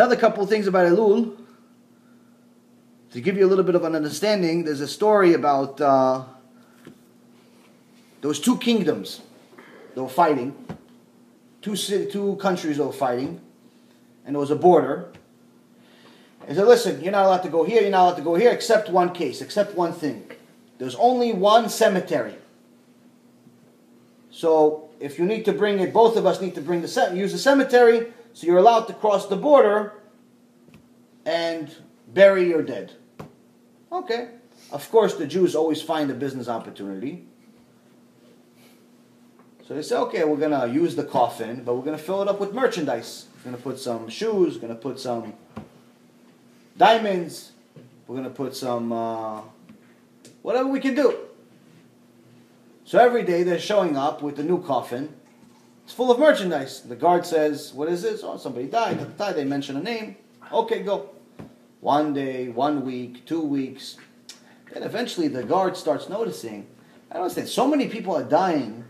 Another couple of things about Elul, to give you a little bit of an understanding, there's a story about, there was two kingdoms that were fighting, two countries that were fighting, and there was a border. He said, listen, you're not allowed to go here, you're not allowed to go here, except one case, except one thing. There's only one cemetery. So, if you need to bring it, both of us need to use the cemetery, so you're allowed to cross the border and bury your dead. Okay. Of course, the Jews always find a business opportunity. So they say, okay, we're going to use the coffin, but we're going to fill it up with merchandise. We're going to put some shoes, we're going to put some diamonds, we're going to put some, whatever we can do. So every day they're showing up with the new coffin. It's full of merchandise. The guard says, what is this? Oh, somebody died. They mention a name. Okay, go. 1 day, 1 week, 2 weeks. Then eventually the guard starts noticing, I don't understand, so many people are dying,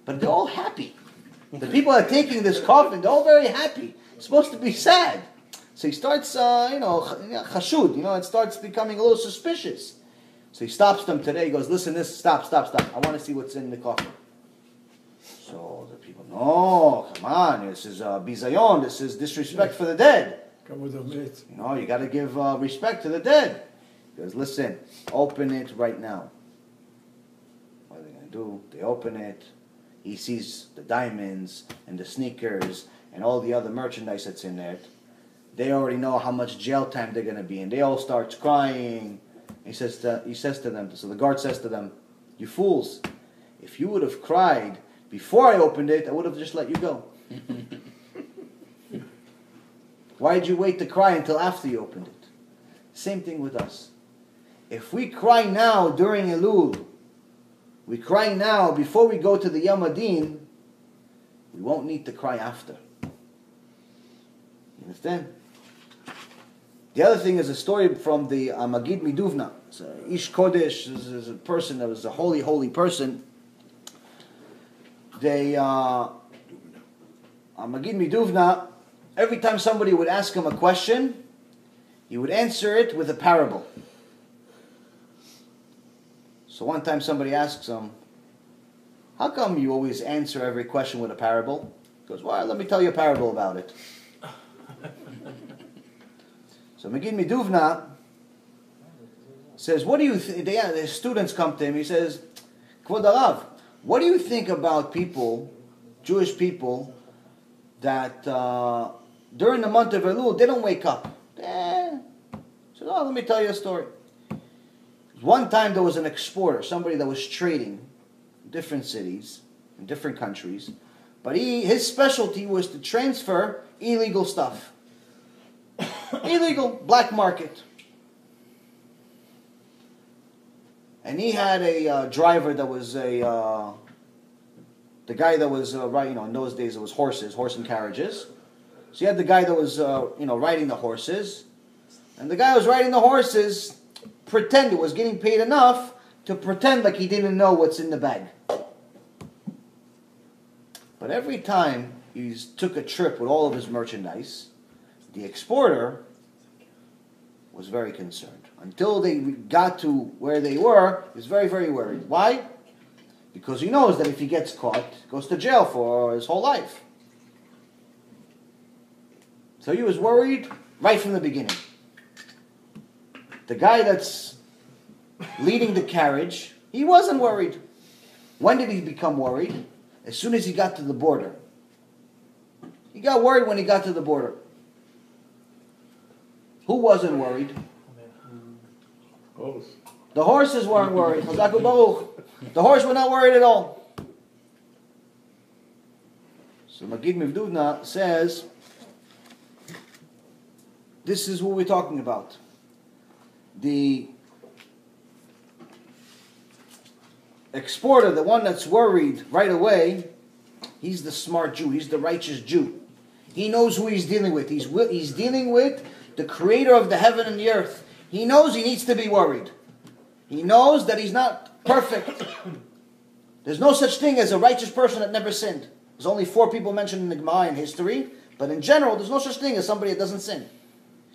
but they're all happy. The people that are taking this coffin, they're all very happy. It's supposed to be sad. So he starts, chashud, it starts becoming a little suspicious. So he stops them today. He goes, listen, stop. I want to see what's in the coffin. So the people, no, come on, this is bizayon, this is disrespect for the dead. You got to give respect to the dead. He goes, listen, open it right now. What are they going to do? They open it. He sees the diamonds and the sneakers and all the other merchandise that's in there. They already know how much jail time they're going to be in. They all start crying. He says to them, so the guard says to them, you fools, if you would have cried before I opened it, I would have just let you go. Why did you wait to cry until after you opened it? Same thing with us. If we cry now during Elul, we cry now before we go to the Yom Adin, we won't need to cry after. You understand? The other thing is a story from the Magid Miduvna. It's a Ish Kodesh, is a person that was a holy person. Magid Miduvna, every time somebody would ask him a question, he would answer it with a parable. So one time somebody asks him, how come you always answer every question with a parable? He goes, well, let me tell you a parable about it. So Magid Miduvna says, what do you think? The students come to him, he says, Kvod Harav, what do you think about people, Jewish people, that during the month of Elul, they don't wake up? So let me tell you a story. One time there was an exporter, somebody that was trading in different cities, in different countries, but his specialty was to transfer illegal stuff. Illegal, black market. And he had a driver that was the guy that was, in those days it was horse and carriages. So he had the guy that was, riding the horses. And the guy who was riding the horses was getting paid enough to pretend like he didn't know what's in the bag. But every time he took a trip with all of his merchandise, the exporter was very concerned. Until they got to where they were, he was very, very worried. Why? Because he knows that if he gets caught, he goes to jail for his whole life. So he was worried right from the beginning. The guy that's leading the carriage, he wasn't worried. When did he become worried? As soon as he got to the border. He got worried when he got to the border. Who wasn't worried? The horses weren't worried. The horse were not worried at all. So Magid Miduvna says, this is what we're talking about. The exporter, the one that's worried right away, he's the smart Jew. He's the righteous Jew. He knows who he's dealing with. He's dealing with the creator of the heaven and the earth. He knows he needs to be worried. He knows that he's not perfect. There's no such thing as a righteous person that never sinned. There's only 4 people mentioned in the Gemara in history. But in general, there's no such thing as somebody that doesn't sin.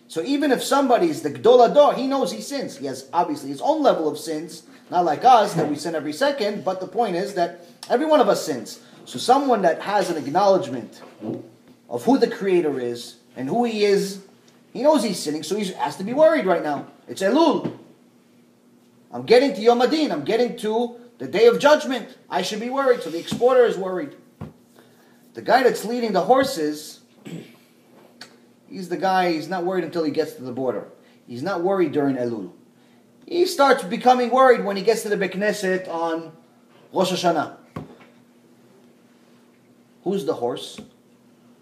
So even if somebody's the Gdol Ador, he knows he sins. He has obviously his own level of sins, not like us, that we sin every second, but the point is that every one of us sins. So someone that has an acknowledgement of who the Creator is and who He is, he knows he's sinning, so he has to be worried right now. It's Elul. I'm getting to Yom Adin. I'm getting to the Day of Judgment. I should be worried. So the exporter is worried. The guy that's leading the horses, he's the guy, he's not worried until he gets to the border. He's not worried during Elul. He starts becoming worried when he gets to the Beit Knesset on Rosh Hashanah. Who's the horse?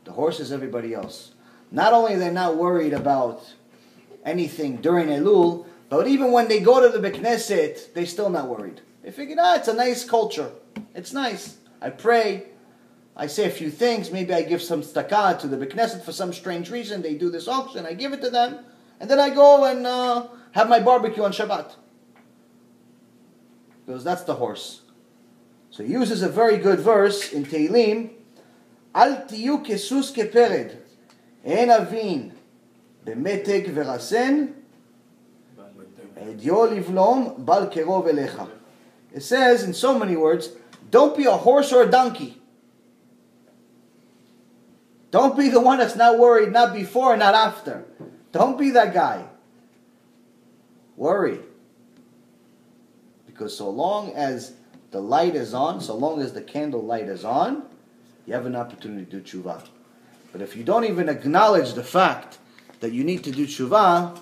The horse is everybody else. Not only are they not worried about anything during Elul, but even when they go to the Beit Knesset, they're still not worried. They figure, it's a nice culture. It's nice. I pray. I say a few things. Maybe I give some tzedakah to the Beit Knesset for some strange reason. They do this auction. I give it to them. And then I go and have my barbecue on Shabbat. Because that's the horse. So he uses a very good verse in Tehillim. Al tiyu kesus kepered. En avin bemeteg verasen. Edio livlom bal kerov elecha. It says in so many words, don't be a horse or a donkey. Don't be the one that's not worried, not before and not after. Don't be that guy. Worry. Because so long as the light is on, so long as the candle light is on, you have an opportunity to do tshuva. But if you don't even acknowledge the fact that you need to do tshuva,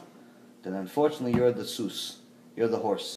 then unfortunately you're the sus. You're the horse.